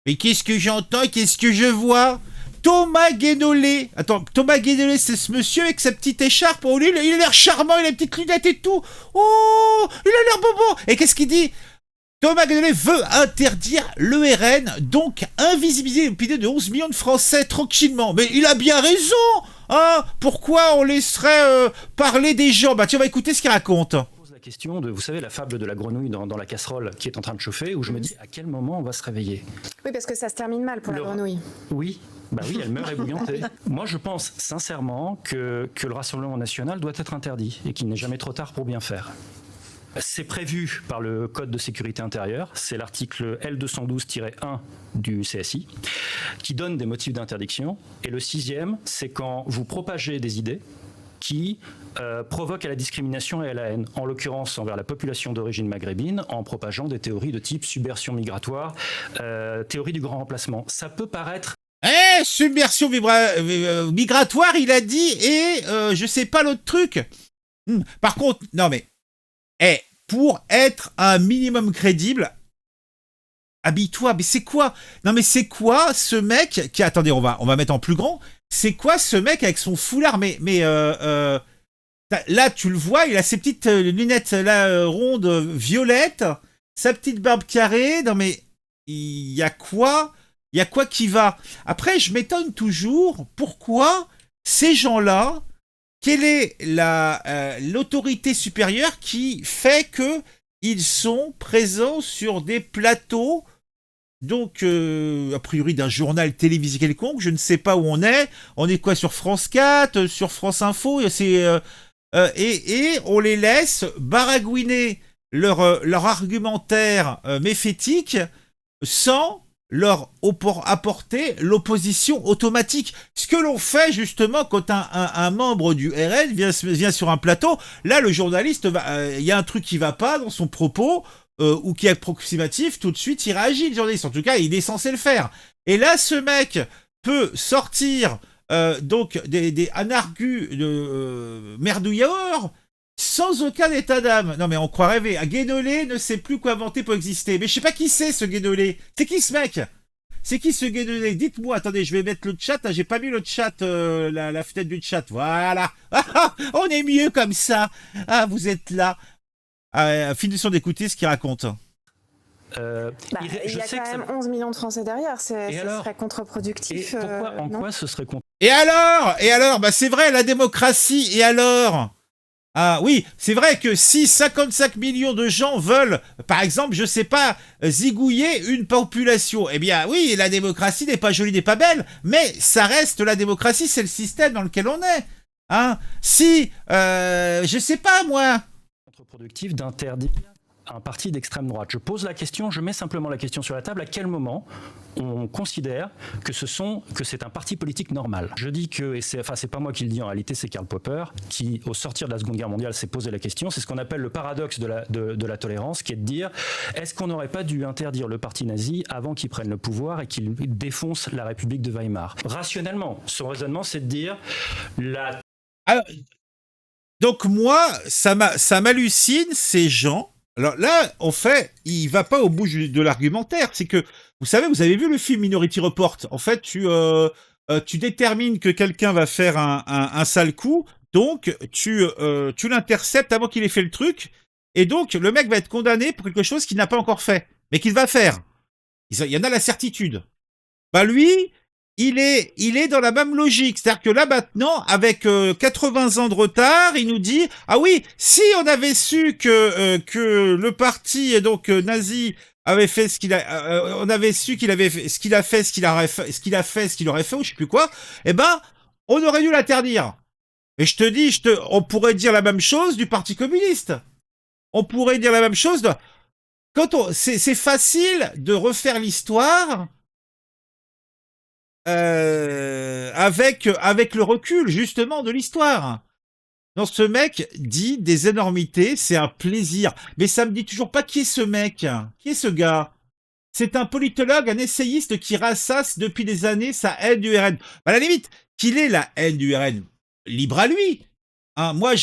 Mais qu'est-ce que j'entends? Qu'est-ce que je vois? Thomas Guénolé. Attends, Thomas Guénolé, c'est ce monsieur avec sa petite écharpe. Oh, lui, il a l'air charmant, il a une petite lunette et tout. Oh, il a l'air bobo. Et qu'est-ce qu'il dit? Thomas Guénolé veut interdire l'ERN, donc invisibiliser l'opinion de 11 millions de Français tranquillement. Mais il a bien raison, hein? Pourquoi on laisserait parler des gens? Bah tiens, on va écouter ce qu'il raconte. La question de, vous savez, la fable de la grenouille dans la casserole qui est en train de chauffer, où je me dis à quel moment on va se réveiller. Oui, parce que ça se termine mal pour la grenouille. Oui, bah oui, elle meurt ébouillantée. Moi, je pense sincèrement que le Rassemblement national doit être interdit et qu'il n'est jamais trop tard pour bien faire. C'est prévu par le Code de sécurité intérieure, c'est l'article L212-1 du CSI, qui donne des motifs d'interdiction. Et le sixième, c'est quand vous propagez des idées qui provoquent à la discrimination et à la haine, en l'occurrence envers la population d'origine maghrébine, en propageant des théories de type subversion migratoire, théorie du grand remplacement. Ça peut paraître... Submersion migratoire, il a dit, et je sais pas l'autre truc. Par contre, non mais... pour être un minimum crédible, habille-toi. Mais c'est quoi? Non mais c'est quoi ce mec qui... Attendez, on va mettre en plus grand. C'est quoi ce mec avec son foulard? Là, tu le vois, il a ses petites lunettes là, rondes, violettes, sa petite barbe carrée. Non mais, il y a quoi? Il y a quoi qui va? Après, je m'étonne toujours pourquoi ces gens-là... Quelle est l'autorité supérieure qui fait que ils sont présents sur des plateaux, donc a priori d'un journal télévisé quelconque, je ne sais pas où on est. On est quoi, sur France 4, sur France Info, et on les laisse baragouiner leur argumentaire méphétique sans leur apporter l'opposition automatique. Ce que l'on fait justement quand un membre du RN vient sur un plateau, là le journaliste, il y a un truc qui va pas dans son propos, ou qui est approximatif, tout de suite il réagit, le journaliste. En tout cas, il est censé le faire. Et là, ce mec peut sortir donc un argu de merdouilleur sans aucun état d'âme. Non mais on croit rêver. Un Guénolé ne sait plus quoi inventer pour exister. Mais je sais pas qui c'est ce Guénolé. C'est qui ce mec? C'est qui ce Guénolé? Dites-moi. Attendez, je vais mettre le chat. J'ai pas mis le chat, la fenêtre du chat. Voilà. On est mieux comme ça. Ah, vous êtes là. Finissons d'écouter ce qu'il raconte. Il y a quand même 11 millions de Français derrière, ce serait contre-productif. Et pourquoi, en quoi ce serait contre... Et alors, bah c'est vrai, la démocratie, et alors? Ah oui, c'est vrai que si 55 millions de gens veulent, par exemple, je sais pas, zigouiller une population, eh bien oui, la démocratie n'est pas jolie, n'est pas belle, mais ça reste la démocratie, c'est le système dans lequel on est. Hein? Si, je sais pas moi... Contre-productif d'interdire un parti d'extrême droite. Je pose la question, je mets simplement la question sur la table, à quel moment on considère que c'est un parti politique normal? Je dis que, et c'est pas moi qui le dis en réalité, c'est Karl Popper, qui au sortir de la Seconde Guerre mondiale s'est posé la question, c'est ce qu'on appelle le paradoxe de la tolérance, qui est de dire, est-ce qu'on n'aurait pas dû interdire le parti nazi avant qu'il prenne le pouvoir et qu'il défonce la République de Weimar? Rationnellement, son raisonnement c'est de dire, Alors, donc moi, ça m'hallucine ces gens. Alors là, en fait, il va pas au bout de l'argumentaire. C'est que, vous savez, vous avez vu le film Minority Report. En fait, tu détermines que quelqu'un va faire un sale coup, donc tu l'interceptes avant qu'il ait fait le truc, et donc le mec va être condamné pour quelque chose qu'il n'a pas encore fait, mais qu'il va faire. Il y en a la certitude. Bah lui, il est dans la même logique. C'est-à-dire que là, maintenant, avec 80 ans de retard, il nous dit, ah oui, si on avait su que le parti, donc, nazi, avait fait ce qu'il a, on avait su qu'il avait fait, ce qu'il a fait, ce qu'il aurait fait, ou je sais plus quoi, eh ben, on aurait dû l'interdire. Et je te dis, on pourrait dire la même chose du Parti communiste. On pourrait dire la même chose c'est facile de refaire l'histoire, avec le recul, justement, de l'histoire. Non, ce mec dit des énormités, c'est un plaisir. Mais ça me dit toujours pas qui est ce mec. Qui est ce gars? C'est un politologue, un essayiste qui ressasse depuis des années sa haine du RN. À la limite, qu'il ait la haine du RN, libre à lui. Hein, moi,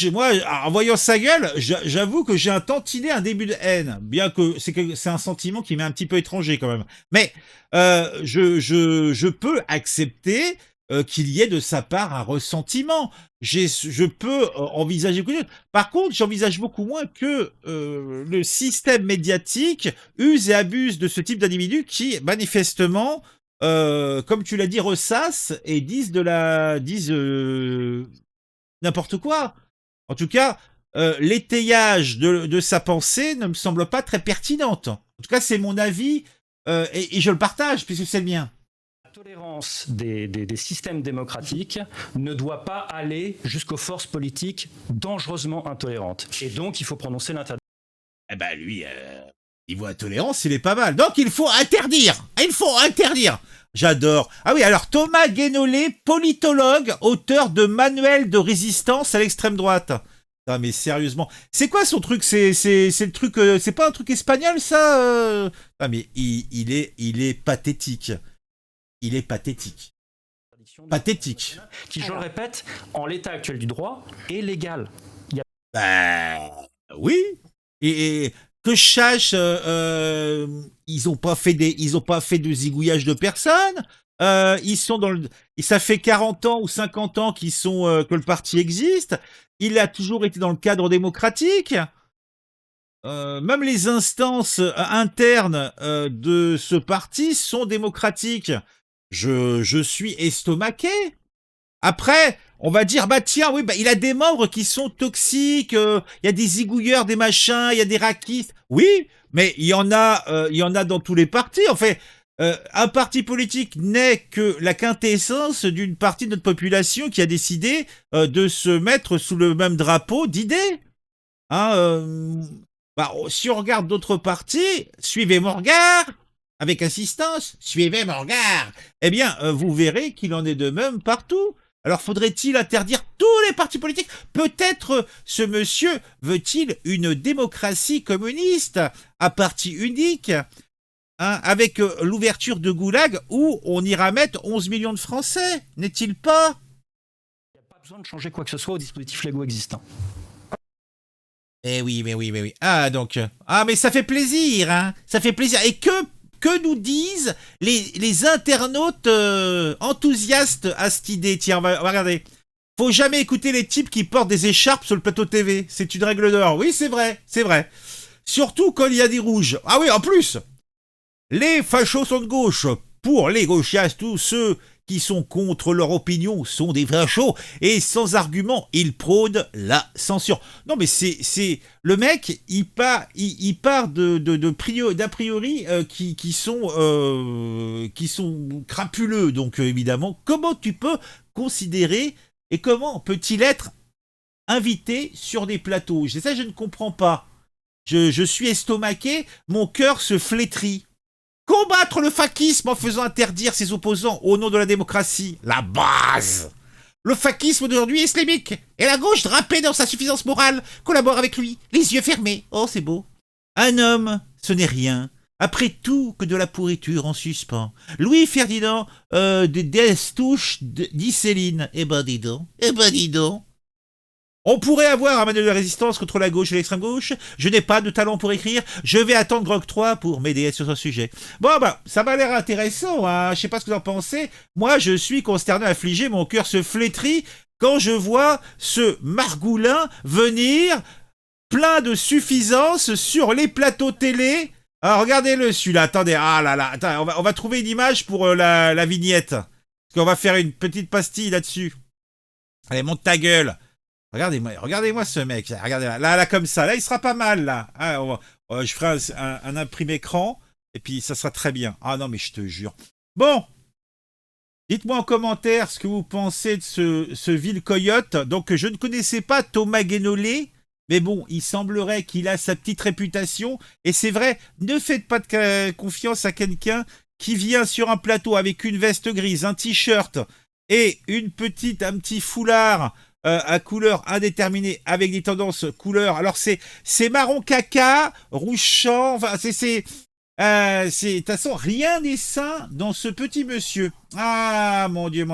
en voyant sa gueule, j'avoue que j'ai un tantinet, un début de haine, bien que c'est un sentiment qui m'est un petit peu étranger quand même. Mais je peux accepter qu'il y ait de sa part un ressentiment. Je peux envisager beaucoup d'autres. Par contre, j'envisage beaucoup moins que le système médiatique use et abuse de ce type d'individus qui, manifestement, comme tu l'as dit, ressassent et disent n'importe quoi. En tout cas, l'étayage de sa pensée ne me semble pas très pertinente. En tout cas, c'est mon avis et je le partage puisque c'est le mien. La tolérance des systèmes démocratiques ne doit pas aller jusqu'aux forces politiques dangereusement intolérantes. Et donc, il faut prononcer l'interdiction. Eh ben lui, niveau intolérance, il est pas mal. Donc, il faut interdire. Il faut interdire. J'adore. Ah oui, alors Thomas Guénolé, politologue, auteur de Manuel de résistance à l'extrême droite. Ah mais sérieusement, c'est quoi son truc? C'est le truc, c'est pas un truc espagnol ça? Ah mais il est pathétique. Il est pathétique. Pathétique. Qui, je le répète, en l'état actuel du droit, est légal. Bah oui. Et que je sache, ils ont pas fait de zigouillage de personnes. Ils sont ça fait 40 ans ou 50 ans que le parti existe. Il a toujours été dans le cadre démocratique. Même les instances internes de ce parti sont démocratiques. Je suis estomaqué. Après, on va dire, bah tiens, oui, bah il a des membres qui sont toxiques, il y a des zigouilleurs, des machins, il y a des raquistes. Oui, mais il y en a dans tous les partis. En fait, un parti politique n'est que la quintessence d'une partie de notre population qui a décidé de se mettre sous le même drapeau d'idées. Hein, bah, si on regarde d'autres partis, suivez mon regard. Avec insistance, suivez mon regard. Eh bien, vous verrez qu'il en est de même partout. Alors faudrait-il interdire tous les partis politiques? Peut-être ce monsieur veut-il une démocratie communiste à parti unique, hein, avec l'ouverture de Goulag où on ira mettre 11 millions de Français, n'est-il pas? Il n'y a pas besoin de changer quoi que ce soit aux dispositifs légaux existants. Eh oui, mais oui. Ah donc, mais ça fait plaisir, hein. Ça fait plaisir. Et que nous disent les internautes enthousiastes à cette idée? Tiens, on va regarder. Faut jamais écouter les types qui portent des écharpes sur le plateau TV. C'est une règle d'or. Oui, c'est vrai. Surtout quand il y a des rouges. Ah oui, en plus, les fachos sont de gauche. Pour les gauchistes, tous ceux qui sont contre leur opinion sont des fachos. Et sans argument, ils prônent la censure. Non, mais c'est le mec, il part d'a priori qui sont crapuleux. Donc évidemment, comment tu peux considérer et comment peut-il être invité sur des plateaux? Ça, je ne comprends pas. Je suis estomaqué, mon cœur se flétrit. Combattre le fakisme en faisant interdire ses opposants au nom de la démocratie. La base. Le fakisme d'aujourd'hui est islamique. Et la gauche, drapée dans sa suffisance morale, collabore avec lui, les yeux fermés. Oh, c'est beau. Un homme, ce n'est rien. Après tout que de la pourriture en suspens. Louis-Ferdinand de Destouches dit Céline. Eh ben dis donc. On pourrait avoir un manuel de résistance contre la gauche et l'extrême gauche. Je n'ai pas de talent pour écrire. Je vais attendre Grog 3 pour m'aider sur ce sujet. Bon, bah, ça m'a l'air intéressant, hein. Je sais pas ce que vous en pensez. Moi, je suis consterné, affligé. Mon cœur se flétrit quand je vois ce Margoulin venir plein de suffisance sur les plateaux télé. Alors, regardez-le, celui-là. Attendez. Ah là là. Attends, on va trouver une image pour la vignette. Parce qu'on va faire une petite pastille là-dessus. Allez, monte ta gueule. Regardez-moi ce mec. Regardez là, comme ça. Là, il sera pas mal, là. Ah, je ferai un imprimé écran, et puis ça sera très bien. Ah non, mais je te jure. Bon, dites-moi en commentaire ce que vous pensez de ce vil coyote. Donc, je ne connaissais pas Thomas Guénolé, mais bon, il semblerait qu'il a sa petite réputation. Et c'est vrai, ne faites pas de confiance à quelqu'un qui vient sur un plateau avec une veste grise, un t-shirt et un petit foulard à couleur indéterminée avec des tendances couleurs. Alors c'est marron caca, rouge champ, enfin de toute façon rien n'est sain dans ce petit monsieur. Ah mon Dieu.